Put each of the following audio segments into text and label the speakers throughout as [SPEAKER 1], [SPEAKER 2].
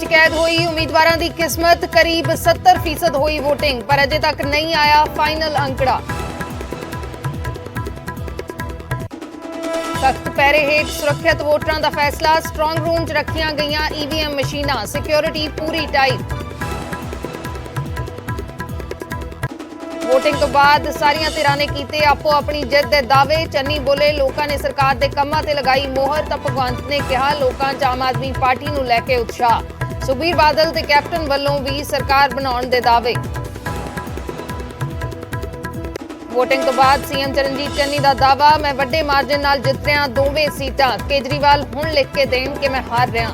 [SPEAKER 1] च कैद हुई उम्मीदवारों की किस्मत, करीब 70% हुई वोटिंग, पर अजे तक नहीं आया फाइनल अंकड़ा। सख्त पैरे हेठ सुरक्षित वोटरां दा फैसला, स्ट्रांग रूम च रखियां गईयां ईवीएम मशीनां, सिक्योरिटी पूरी टाइट। वोटिंग तो बाद सारियां धिरां ने कीते आपो अपनी जिद दे दावे। चन्नी बोले लोकां ने सरकार दे कंमां ते लगाई मोहर, तां भगवंत ने कहा लोकां च आम आदमी पार्टी नूं लैके उत्साह। सुखबीर बादल ते कैप्टन वल्लों भी सरकार बनाउण दे दावे। वोटिंग तो बाद सीएम चरणजीत चन्नी का दावा, मैं वड्डे मार्जिन नाल जित रहा दोवें सीटां, केजरीवाल हुण लिख के देण कि मैं हार रहा।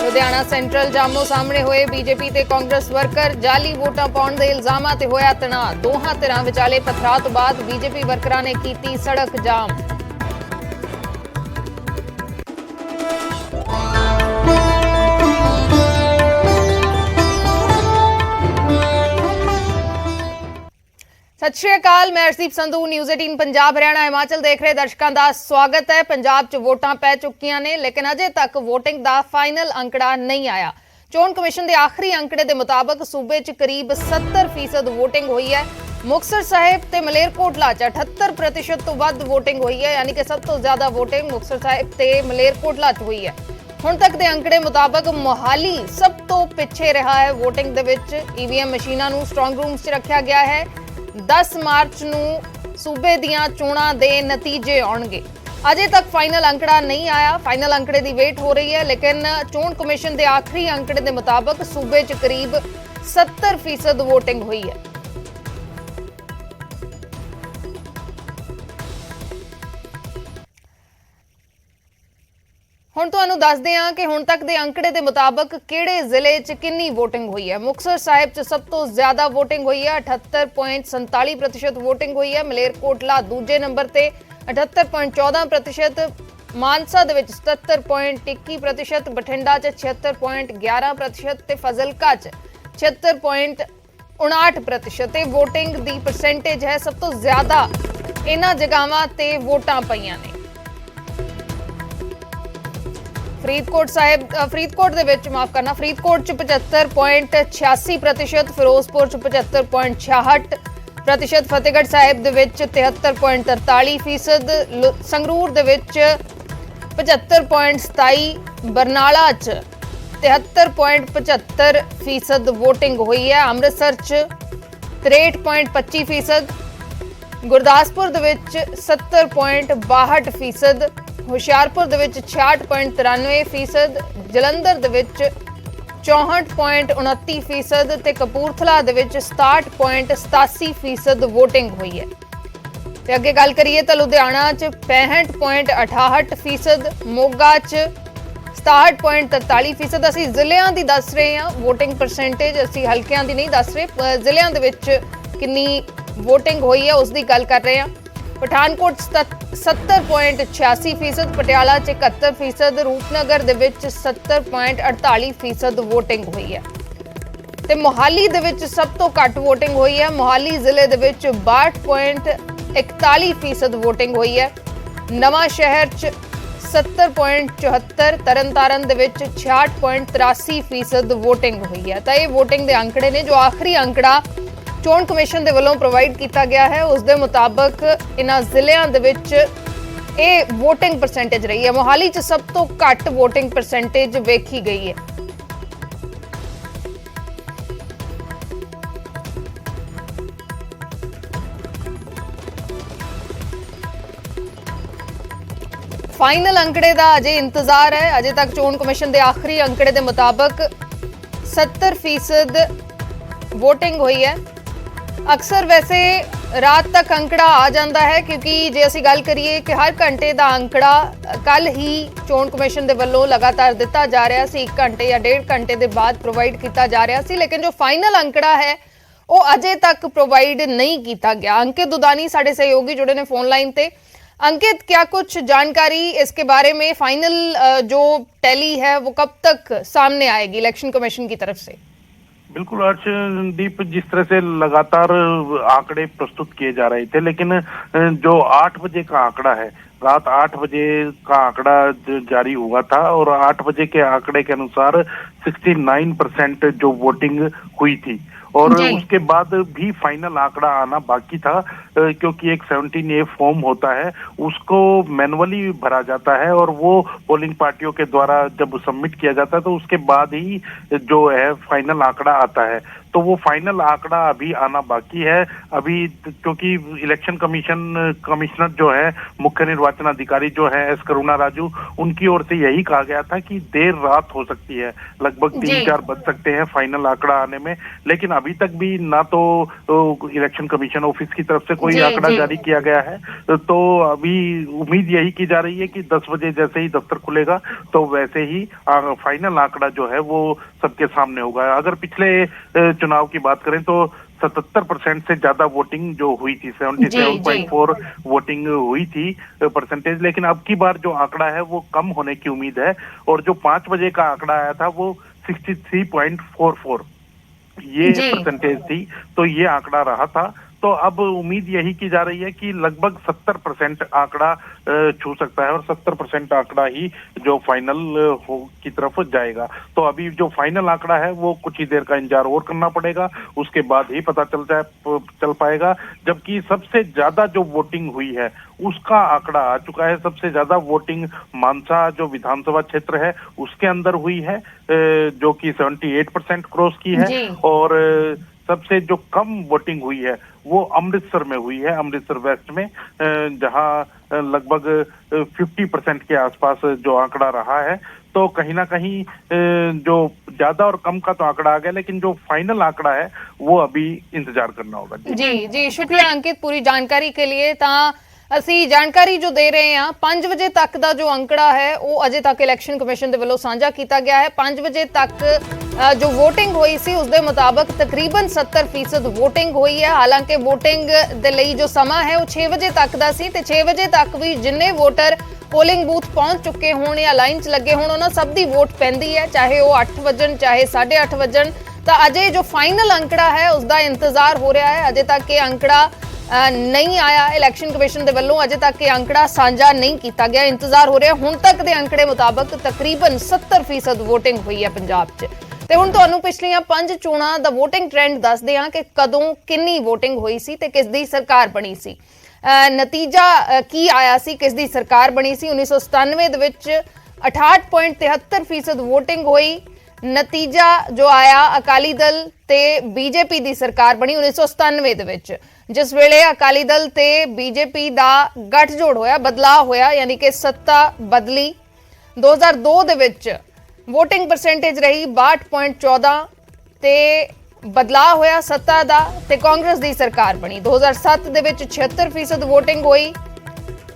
[SPEAKER 1] लुधियाना सेंट्रल जामों सामने होए बीजेपी ते कांग्रेस वर्कर, जाली वोटां पाउण दे इल्जामां ते होया तनाव। दोहां धिरां विचाले पथराव तो बाद बीजेपी वर्करां ने कीती सड़क जाम। सत श्री अकाल, मैं हरदीप संधू, न्यूज़ 18 पंजाब हरियाणा हिमाचल देख रहे दर्शकों का स्वागत है। पंजाब च वोटां पै चुकियां ने, लेकिन अजे तक वोटिंग का फाइनल अंकड़ा नहीं आया। चोण कमिशन के आखिरी अंकड़े के मुताबिक सूबे च करीब 70% वोटिंग हुई है। मुक्तसर साहिब ते मलेरकोटला च 78% तो वध वोटिंग हुई है, यानी कि सब तो ज्यादा वोटिंग मुक्तसर साहिब ते मलेरकोटला च हुई है। हुण तक के अंकड़े मुताबिक मोहाली सब तो पिछे रहा है वोटिंग दे विच। ईवीएम मशीनां नूं स्ट्रांग रूम्स च रखिया गया है। 10 मार्च नूं सूबे दियां चोणां दे नतीजे आउणगे। अजे तक फाइनल अंकड़ा नहीं आया, फाइनल अंकड़े की वेट हो रही है, लेकिन चोण कमिशन के आखिरी अंकड़े के मुताबिक सूबे च करीब 70% वोटिंग हुई है। ਹੁਣ ਤੁਹਾਨੂੰ ਦੱਸਦੇ ਹਾਂ ਕਿ ਹੁਣ ਤੱਕ ਦੇ ਅੰਕੜੇ ਦੇ ਮੁਤਾਬਕ ਕਿਹੜੇ ਜ਼ਿਲ੍ਹੇ 'ਚ ਕਿੰਨੀ ਵੋਟਿੰਗ ਹੋਈ ਹੈ। ਮੁਕਤਸਰ ਸਾਹਿਬ 'ਚ ਸਭ ਤੋਂ ਜ਼ਿਆਦਾ ਵੋਟਿੰਗ ਹੋਈ ਹੈ, 78.47% ਵੋਟਿੰਗ ਹੋਈ ਹੈ। ਮਲੇਰਕੋਟਲਾ ਦੂਜੇ ਨੰਬਰ ਤੇ 78.14%, ਮਾਨਸਾ ਦੇ ਵਿੱਚ 77.21%, ਬਠਿੰਡਾ 'ਚ 76.11% ਤੇ ਫਜ਼ਲਕਾ 'ਚ 76.59%। ਤੇ ਵੋਟਿੰਗ ਦੀ ਪਰਸੈਂਟੇਜ ਹੈ ਸਭ ਤੋਂ ਜ਼ਿਆਦਾ ਇਹਨਾਂ ਜਗ੍ਹਾਵਾਂ ਤੇ ਵੋਟਾਂ ਪਈਆਂ ਨੇ। फरीदकोट फरीदकोट च 75.86%, फिरोजपुर च 75.66%, फतेहगढ़ साहिब 73.43%, संगरूर 75.27%, बरनाला च 73.75% वोटिंग हुई है। अमृतसर च 63.25%, गुरदासपुर 70.62%, ਹੁਸ਼ਿਆਰਪੁਰ ਦੇ ਵਿੱਚ 66.93%, ਜਲੰਧਰ ਦੇ ਵਿੱਚ 64.29% ਤੇ ਕਪੂਰਥਲਾ ਦੇ ਵਿੱਚ 67.87% ਵੋਟਿੰਗ ਹੋਈ ਹੈ। ਤੇ ਅੱਗੇ ਗੱਲ ਕਰੀਏ ਤਾਂ ਲੁਧਿਆਣਾ 'ਚ 65.68%, ਮੋਗਾ 'ਚ 67.43%। ਅਸੀਂ ਜ਼ਿਲ੍ਹਿਆਂ ਦੀ ਦੱਸ ਰਹੇ ਹਾਂ ਵੋਟਿੰਗ ਪਰਸੈਂਟੇਜ, ਅਸੀਂ ਹਲਕਿਆਂ ਦੀ ਨਹੀਂ ਦੱਸ ਰਹੇ। ਜ਼ਿਲ੍ਹਿਆਂ ਦੇ ਵਿੱਚ ਕਿੰਨੀ ਵੋਟਿੰਗ ਹੋਈ ਹੈ ਉਸ ਦੀ ਗੱਲ ਕਰ ਰਹੇ ਹਾਂ। ਪਠਾਨਕੋਟ 70.86%, ਪਟਿਆਲਾ 'ਚ 71%, ਰੂਪਨਗਰ ਦੇ ਵਿੱਚ 70.48% ਵੋਟਿੰਗ ਹੋਈ ਹੈ। ਤੇ ਮੋਹਾਲੀ ਦੇ ਵਿੱਚ ਸਭ ਤੋਂ ਘੱਟ ਵੋਟਿੰਗ ਹੋਈ ਹੈ। ਮੋਹਾਲੀ ਜ਼ਿਲ੍ਹੇ ਦੇ ਵਿੱਚ 62.41% ਵੋਟਿੰਗ ਹੋਈ ਹੈ। ਨਵਾਂ ਸ਼ਹਿਰ 'ਚ 70.74, ਤਰਨਤਾਰਨ ਦੇ ਵਿੱਚ 66.83% ਵੋਟਿੰਗ ਹੋਈ ਹੈ। ਤਾਂ ਇਹ ਵੋਟਿੰਗ ਦੇ ਅੰਕੜੇ ਨੇ ਜੋ ਆਖਰੀ ਅੰਕੜਾ ਚੋਣ ਕਮਿਸ਼ਨ ਦੇ ਵੱਲੋਂ ਪ੍ਰੋਵਾਈਡ ਕੀਤਾ ਗਿਆ ਹੈ। ਉਸ ਦੇ ਮੁਤਾਬਕ ਇਹਨਾਂ ਜ਼ਿਲ੍ਹਿਆਂ ਦੇ ਵਿੱਚ ਇਹ ਵੋਟਿੰਗ ਪਰਸੈਂਟੇਜ ਰਹੀ ਹੈ। ਮੋਹਾਲੀ 'ਚ ਸਭ ਤੋਂ ਘੱਟ ਵੋਟਿੰਗ ਪਰਸੈਂਟੇਜ ਵੇਖੀ ਗਈ ਹੈ। फाइनल अंकड़े का अजे इंतजार है। अजे तक चोण कमिशन के आखिरी अंकड़े के मुताबिक 70% वोटिंग हुई है। अक्सर वैसे रात तक अंकड़ा आ जाता है, क्योंकि जे असी गल करिए कि हर घंटे का अंकड़ा कल ही चोण कमिशन के वलों लगातार दिता जा रहा सी, 1 घंटे या 1.5 घंटे के बाद प्रोवाइड किया जा रहा सी, लेकिन जो फाइनल अंकड़ा है वो अजे तक प्रोवाइड नहीं किया गया। अंकित दुदानी साडे सहयोगी जुड़े ने फोन लाइन पे। अंकित, क्या कुछ जानकारी इसके बारे में, फाइनल जो टैली है वो कब तक सामने आएगी इलेक्शन कमीशन की तरफ से?
[SPEAKER 2] बिल्कुल अर्शदीप, जिस तरह से लगातार आंकड़े प्रस्तुत किए जा रहे थे, लेकिन जो 8 बजे का आंकड़ा है रात 8 बजे का आंकड़ा जारी हुआ था और 8 बजे के आंकड़े के अनुसार 69% जो वोटिंग हुई थी और
[SPEAKER 1] जी
[SPEAKER 2] उसके बाद भी फाइनल आंकड़ा आना बाकी था, क्योंकि एक 17A फॉर्म होता है, उसको मैनुअली भरा जाता है और वो पोलिंग पार्टियों के द्वारा जब सबमिट किया जाता है तो उसके बाद ही जो है फाइनल आंकड़ा आता है। तो वो फाइनल आंकड़ा अभी आना बाकी है अभी, क्योंकि इलेक्शन कमिश्नर जो है, मुख्य निर्वाचन अधिकारी जो है एस करुणा राजू, उनकी ओर से यही कहा गया था कि देर रात हो सकती है, लगभग
[SPEAKER 1] जी
[SPEAKER 2] 3-4 बज सकते हैं फाइनल आंकड़ा आने में। लेकिन अभी तक भी ना तो इलेक्शन कमीशन ऑफिस की तरफ से कोई
[SPEAKER 1] जी
[SPEAKER 2] आंकड़ा
[SPEAKER 1] जी
[SPEAKER 2] जारी किया गया है, तो अभी उम्मीद यही की जा रही है कि 10 बजे जैसे ही दफ्तर खुलेगा तो वैसे ही फाइनल आंकड़ा जो है वो सबके सामने होगा। अगर पिछले चुनाव की बात करें तो 77% से ज्यादा वोटिंग जो हुई थी,
[SPEAKER 1] जी जी
[SPEAKER 2] 77.4 वोटिंग हुई थी परसेंटेज, लेकिन अब की बार जो आंकड़ा है वो कम होने की उम्मीद है और जो 5 बजे का आंकड़ा आया था वो 63.44 ये
[SPEAKER 1] जी
[SPEAKER 2] परसेंटेज थी, तो ये आंकड़ा रहा था। तो अब उम्मीद यही की जा रही है कि लगभग 70% आंकड़ा छू सकता है और 70% आंकड़ा ही जो फाइनल हो की तरफ जाएगा। तो अभी जो फाइनल आंकड़ा है वो कुछ ही देर का इंतजार और करना पड़ेगा, उसके बाद ही पता चल पाएगा। जबकि सबसे ज्यादा जो वोटिंग हुई है उसका आंकड़ा आ चुका है। सबसे ज्यादा वोटिंग मानसा जो विधानसभा क्षेत्र है उसके अंदर हुई है, जो कि 78% क्रॉस की है
[SPEAKER 1] जी
[SPEAKER 2] और सबसे जो कम वोटिंग हुई है वो अमृतसर में हुई है, अमृतसर वेस्ट में, जहां लगभग 50% के आसपास जो आंकड़ा रहा है। तो कहीं ना कहीं जो ज्यादा और कम का तो आंकड़ा आ गया, लेकिन जो फाइनल आंकड़ा है वो अभी इंतजार करना होगा।
[SPEAKER 1] जी जी शुक्रिया अंकित पूरी जानकारी के लिए। ਤਾਂ ਅਸੀਂ ਜਾਣਕਾਰੀ ਜੋ ਦੇ ਰਹੇ ਹਾਂ 5 ਵਜੇ ਤੱਕ ਦਾ ਜੋ ਅੰਕੜਾ ਹੈ ਉਹ ਅਜੇ ਤੱਕ ਇਲੈਕਸ਼ਨ ਕਮਿਸ਼ਨ ਦੇ ਵੱਲੋਂ ਸਾਂਝਾ ਕੀਤਾ ਗਿਆ ਹੈ। 5 ਵਜੇ ਤੱਕ ਜੋ VOTING ਹੋਈ ਸੀ ਉਸ ਦੇ ਮੁਤਾਬਕ ਤਕਰੀਬਨ 70% VOTING ਹੋਈ ਹੈ। ਹਾਲਾਂਕਿ VOTING ਦੇ ਲਈ ਜੋ ਸਮਾਂ ਹੈ ਉਹ 6 ਵਜੇ ਤੱਕ ਦਾ ਸੀ ਤੇ 6 ਵਜੇ ਤੱਕ ਵੀ ਜਿੰਨੇ ਵੋਟਰ ਪੋਲਿੰਗ ਬੂਥ ਪਹੁੰਚ ਚੁੱਕੇ ਹੋਣ ਜਾਂ ਲਾਈਨ 'ਚ ਲੱਗੇ ਹੋਣ ਉਹਨਾਂ ਸਭ ਦੀ ਵੋਟ ਪੈਂਦੀ ਹੈ, ਚਾਹੇ ਉਹ 8 ਵਜਣ ਚਾਹੇ 8:30 ਵਜਣ। ਤਾਂ ਅਜੇ ਜੋ ਫਾਈਨਲ ਅੰਕੜਾ ਹੈ ਉਸ ਦਾ ਇੰਤਜ਼ਾਰ ਹੋ ਰਿਹਾ ਹੈ। ਅਜੇ ਤੱਕ ਇਹ ਅੰਕੜਾ नहीं आया, इलैक्शन कमिशन के वल्लों अजे तक ये आंकड़ा साझा नहीं किया गया। इंतजार हो रहा हुण तक के आंकड़े मुताबक तकरीबन 70% वोटिंग हुई है पंजाब च। ते हुण तुहानूं पिछलियां 5 चोणां दा वोटिंग ट्रेंड दसदे हां कि कदों कितनी वोटिंग हुई सी ते किस दी सरकार बनी सी। नतीजा की आया सी, किस दी सरकार बनी सी। 1997 दे विच 68.73% वोटिंग हुई। नतीजा जो आया अकाली दल ते बीजेपी दी सरकार बनी 1997 दे विच, जिस वेले अकाली दल ते बीजेपी दा गठजोड़ होया, बदलाव होया, यानी कि सत्ता बदली। 2002 दे विच वोटिंग परसेंटेज रही 62.14 ते बदलाव होया सत्ता दा ते कांग्रेस दी सरकार बनी। 2007 दे विच 76% वोटिंग होई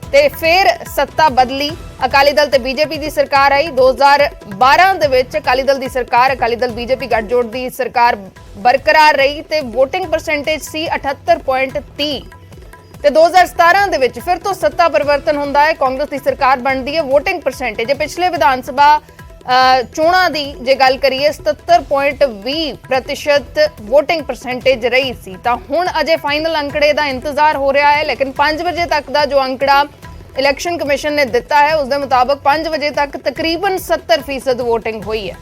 [SPEAKER 1] ते फिर सत्ता बदली, अकाली दल ते बीजेपी दी सरकार आई। 2012 दे विच अकाली दल दी सरकार, अकाली दल बीजेपी गठजोड़ दी सरकार बरकरार रही ते वोटिंग परसेंटेज सी 78.30 ते 2017 दे विच फिर तो सत्ता परिवर्तन हुंदा है, कांग्रेस दी सरकार बनदी है। वोटिंग परसेंटेज पिछले विधान सभा चोणां दी जे गल करिए 77.20% वोटिंग परसेंटेज रही सी। तां हुण अजे फाइनल अंकड़े दा इंतजार हो रहा है, लेकिन 5 बजे तक दा जो अंकड़ा इलैक्शन कमिशन ने दिता है उस दे मुताबक 5 बजे तक तकरीबन 70% वोटिंग हुई है।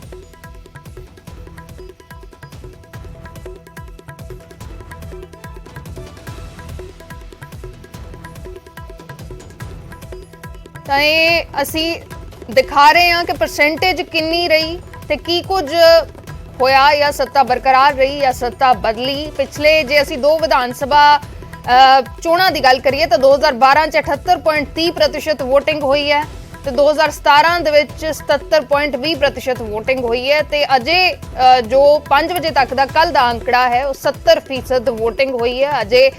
[SPEAKER 1] ਤਾਂ ਇਹ ਅਸੀਂ ਦਿਖਾ ਰਹੇ ਹਾਂ ਕਿ ਪਰਸੈਂਟੇਜ ਕਿੰਨੀ ਰਹੀ ਤੇ ਕੀ ਕੁਝ ਹੋਇਆ, ਜਾਂ ਸੱਤਾ ਬਰਕਰਾਰ ਰਹੀ ਜਾਂ ਸੱਤਾ ਬਦਲੀ। ਪਿਛਲੇ ਜੇ ਅਸੀਂ ਦੋ ਵਿਧਾਨ ਸਭਾ ਚੋਣਾਂ ਦੀ ਗੱਲ ਕਰੀਏ ਤਾਂ 2012 ਚ 78.30% ਵੋਟਿੰਗ ਹੋਈ ਹੈ ਤੇ 2017 ਦੇ ਵਿੱਚ 77.20% ਵੋਟਿੰਗ ਹੋਈ ਹੈ ਤੇ ਅਜੇ ਜੋ 5 ਵਜੇ ਤੱਕ ਦਾ ਕੱਲ ਦਾ ਅੰਕੜਾ ਹੈ ਉਹ 70% ਵੋਟਿੰਗ ਹੋਈ ਹੈ। ਅਜੇ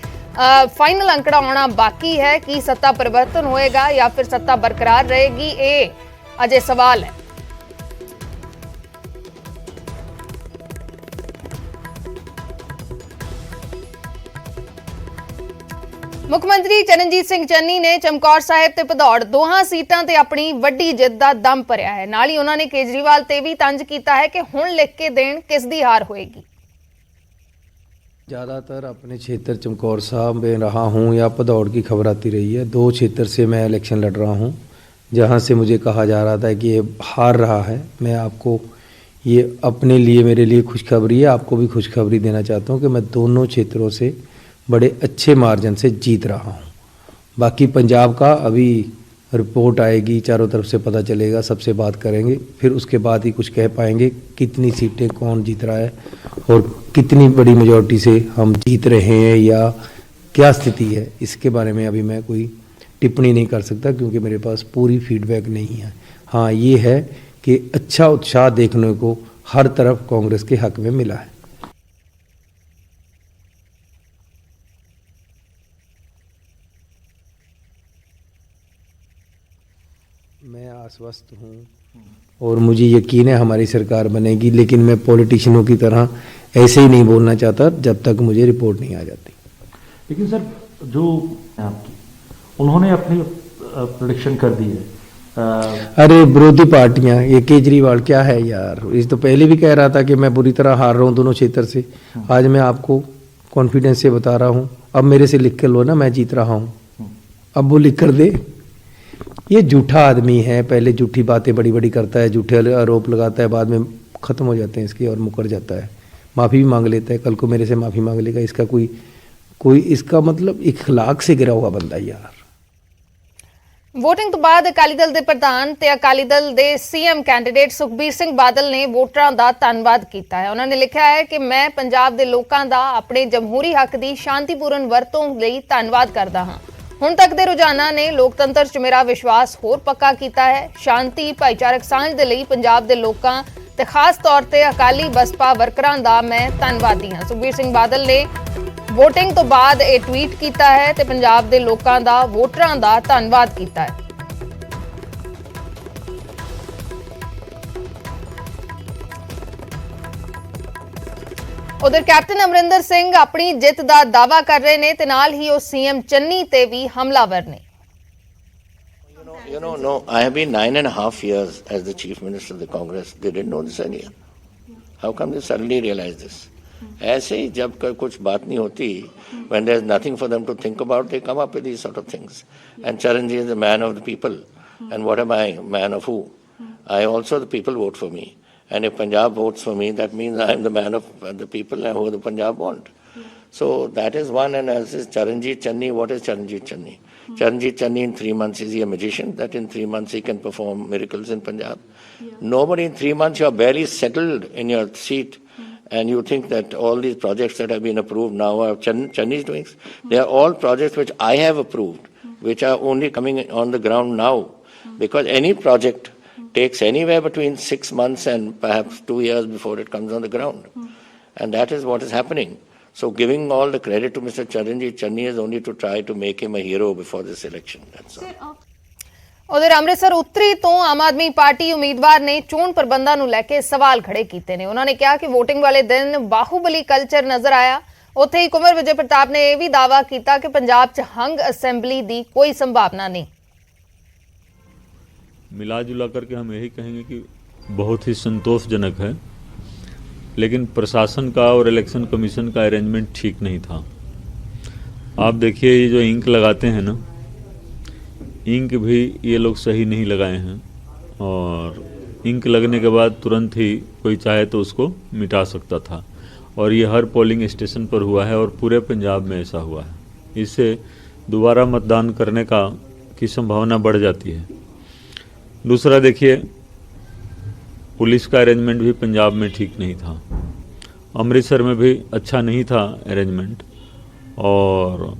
[SPEAKER 1] फाइनल अंकड़ा आना बाकी है कि सत्ता परिवर्तन होएगा या फिर सत्ता बरकरार रहेगी, ये अजय सवाल है। मुख्यमंत्री चरणजीत सिंह चन्नी ने चमकौर साहिब ते भदौड़ दोहां सीटां ते अपनी वड्डी जित दा दम भरिया है। नाल ही उन्होंने केजरीवाल ते भी तंज कीता है कि हुण लिख के देण किस दी हार होएगी।
[SPEAKER 3] ज़्यादातर अपने क्षेत्र चमकौर साहब में रहा हूँ या भदौड़ की खबर आती रही है। 2 क्षेत्र से मैं इलेक्शन लड़ रहा हूँ जहाँ से मुझे कहा जा रहा था कि ये हार रहा है। मैं आपको ये अपने लिए, मेरे लिए खुशखबरी है, आपको भी खुशखबरी देना चाहता हूँ कि मैं दोनों क्षेत्रों से बड़े अच्छे मार्जिन से जीत रहा हूँ। बाकी पंजाब का अभी रिपोर्ट आएगी, चारों तरफ से पता चलेगा, सबसे बात करेंगे, फिर उसके बाद ही कुछ कह पाएंगे कितनी सीटें कौन जीत रहा है और कितनी बड़ी मेजॉरिटी से हम जीत रहे हैं या क्या स्थिति है। इसके बारे में अभी मैं कोई टिप्पणी नहीं कर सकता क्योंकि मेरे पास पूरी फीडबैक नहीं है। हाँ, ये है कि अच्छा उत्साह देखने को हर तरफ कांग्रेस के हक में मिला है। मैं आश्वस्त हूँ और मुझे यकीन है हमारी सरकार बनेगी, लेकिन मैं पॉलिटिशियनों की तरह ऐसे ही नहीं बोलना चाहता जब तक मुझे रिपोर्ट नहीं आ जाती।
[SPEAKER 4] लेकिन सर, जो आपकी उन्होंने अपनी प्रेडिक्शन कर दी है।
[SPEAKER 3] अरे विरोधी पार्टियां, ये केजरीवाल क्या है यार, इस तो पहले भी कह रहा था कि मैं बुरी तरह हार रहा हूँ दोनों क्षेत्र से। आज मैं आपको कॉन्फिडेंस से बता रहा हूँ, अब मेरे से लिख कर लो ना, मैं जीत रहा हूँ, अब वो लिख कर दे। ये झूठा आदमी है, पहले झूठी बातें बड़ी बड़ी करता है, झूठे आरोप लगाता है, बाद में खत्म हो जाते हैं इसके और मुकर जाता है, माफ़ी भी मांग लेता है। कल को मेरे से माफ़ी मांग लेगा। इसका कोई इसका मतलब इखलाक से गिरा हुआ बंदा यार।
[SPEAKER 1] ਵੋਟਿੰਗ ਤੋਂ ਬਾਅਦ ਅਕਾਲੀ ਦਲ ਦੇ ਪ੍ਰਧਾਨ ਤੇ ਅਕਾਲੀ ਦਲ ਦੇ ਸੀਐਮ ਕੈਂਡੀਡੇਟ ਸੁਖਬੀਰ ਸਿੰਘ ਬਾਦਲ ਨੇ ਵੋਟਰਾਂ ਦਾ ਧੰਨਵਾਦ ਕੀਤਾ ਹੈ। ਉਹਨਾਂ ਨੇ ਲਿਖਿਆ ਹੈ ਕਿ ਮੈਂ ਪੰਜਾਬ ਦੇ ਲੋਕਾਂ ਦਾ ਆਪਣੇ ਜਮਹੂਰੀ ਹੱਕ ਦੀ ਸ਼ਾਂਤੀਪੂਰਨ ਵਰਤੋਂ ਲਈ ਧੰਨਵਾਦ ਕਰਦਾ ਹਾਂ। ਹੁਣ ਤੱਕ ਦੇ ਰੁਝਾਨਾਂ ਨੇ ਲੋਕਤੰਤਰ 'ਚ ਮੇਰਾ ਵਿਸ਼ਵਾਸ ਹੋਰ ਪੱਕਾ ਕੀਤਾ ਹੈ। ਸ਼ਾਂਤੀ ਭਾਈਚਾਰਕ ਸਾਂਝ ਦੇ ਲਈ ਪੰਜਾਬ ਦੇ ਲੋਕਾਂ ਤੇ ਖਾਸ ਤੌਰ ਤੇ ਅਕਾਲੀ ਬਸਪਾ ਵਰਕਰਾਂ ਦਾ ਮੈਂ ਧੰਨਵਾਦੀ ਹਾਂ। ਸੁਖਬੀਰ ਸਿੰਘ ਬਾਦਲ ਨੇ ਵੋਟਿੰਗ ਤੋਂ ਬਾਅਦ ਇਹ ਟਵੀਟ ਕੀਤਾ ਹੈ ਤੇ ਪੰਜਾਬ ਦੇ ਲੋਕਾਂ ਦਾ ਵੋਟਰਾਂ ਦਾ ਧੰਨਵਾਦ ਕੀਤਾ ਹੈ। ਉਧਰ ਕੈਪਟਨ ਅਮਰਿੰਦਰ ਸਿੰਘ ਆਪਣੀ ਜਿੱਤ ਦਾ ਦਾਅਵਾ ਕਰ ਰਹੇ ਨੇ ਤੇ ਨਾਲ ਹੀ ਉਹ ਸੀਐਮ ਚੰਨੀ ਤੇ ਵੀ ਹਮਲਾਵਰ ਨੇ।
[SPEAKER 5] No, I have been 9.5 years as the chief minister of the Congress. They didn't know this earlier. How come they suddenly realized this? ऐसे ही जब कुछ बात नहीं होती, when there's nothing for them to think about, they come up with these sort of things. And Charanjit is the man of the people. And what am I? Man of who? I also, the people vote for me. And if Punjab votes for me, that means I am the man of the people and who the Punjab want. So that is one. And as is Charanjit Channi, what is Charanjit Channi? Charanjit Channi in 3 months, is he a magician that in 3 months he can perform miracles in Punjab? Nobody in 3 months, you are barely settled in your seat. And you think that all these projects that have been approved now are Channi's doings. They are all projects which I have approved, which are only coming on the ground now. Because any project takes anywhere between 6 months and perhaps 2 years before it comes on the ground. And that is what is happening. So giving all the credit to Mr. Charanjit Channi is only to try to make him a hero before this election. That's all.
[SPEAKER 1] ਉਧਰ ਅੰਮ੍ਰਿਤਸਰ ਉੱਤਰੀ ਤੋਂ Aam Aadmi party ਉਮੀਦਵਾਰ ਨੇ ਚੋਣ ਪ੍ਰਬੰਧਾਂ ਨੂੰ ਲੈ ਕੇ ਸਵਾਲ ਖੜੇ ਕੀਤੇ ਨੇ। ਉਹਨਾਂ ਨੇ ਕਿਹਾ ਕਿ VOTING ਵਾਲੇ ਦਿਨ ਬਾਹੂਬਲੀ ਕਲਚਰ ਨਜ਼ਰ ਆਇਆ। ਉੱਥੇ ਹੀ ਕੁੰਵਰ ਵਿਜੇ ਪ੍ਰਤਾਪ ਨੇ ਇਹ ਵੀ ਦਾਅਵਾ ਕੀਤਾ ਕਿ ਪੰਜਾਬ 'ਚ ਹੰਗ ਅਸੈਂਬਲੀ ਦੀ ਕੋਈ ਸੰਭਾਵਨਾ नहीं।
[SPEAKER 6] मिला जुला करके हम यही कहेंगे कि बहुत ही संतोषजनक है, लेकिन प्रशासन का और इलेक्शन कमीशन का अरेंजमेंट ठीक नहीं था। आप देखिए, ये जो इंक लगाते हैं ना, इंक भी ये लोग सही नहीं लगाए हैं, और इंक लगने के बाद तुरंत ही कोई चाहे तो उसको मिटा सकता था, और ये हर पोलिंग स्टेशन पर हुआ है और पूरे पंजाब में ऐसा हुआ है। इससे दोबारा मतदान करने की संभावना बढ़ जाती है। दूसरा देखिए, पुलिस का अरेंजमेंट भी पंजाब में ठीक नहीं था, अमृतसर में भी अच्छा नहीं था अरेंजमेंट, और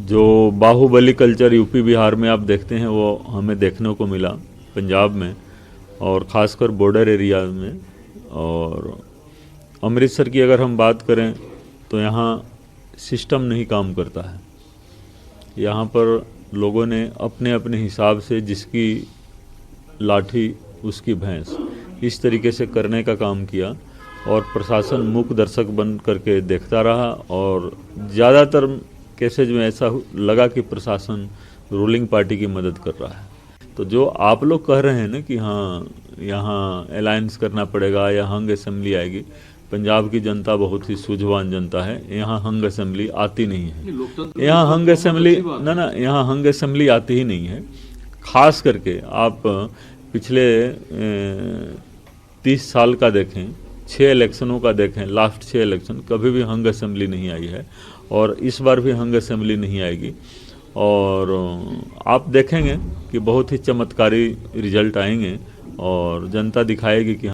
[SPEAKER 6] जो बाहुबली कल्चर यूपी बिहार में आप देखते हैं वो हमें देखने को मिला पंजाब में, और ख़ासकर बॉर्डर एरिया में। और अमृतसर की अगर हम बात करें तो यहाँ सिस्टम नहीं काम करता है। यहाँ पर लोगों ने अपने अपने हिसाब से जिसकी लाठी उसकी भैंस, इस तरीके से करने का काम किया, और प्रशासन मूक दर्शक बन करके देखता रहा। और ज़्यादातर केसेज में ऐसा लगा कि प्रशासन रूलिंग पार्टी की मदद कर रहा है। तो जो आप लोग कह रहे हैं ना कि हाँ यहाँ अलायंस करना पड़ेगा या हंग असेंबली आएगी, पंजाब की जनता बहुत ही सूझवान जनता है। यहाँ हंग असेंबली आती नहीं है। यहाँ हंग असेंबली यहाँ हंग असेंबली आती ही नहीं है। खास करके आप पिछले 30 साल का देखें, 6 इलेक्शनों का देखें, लास्ट 6 इलेक्शन, कभी भी हंग असेंबली नहीं आई है और इस बार भी हंग असेंबली नहीं आएगी। और आप देखेंगे कि बहुत ही चमत्कारी रिजल्ट आएंगे और जनता दिखाएगी कि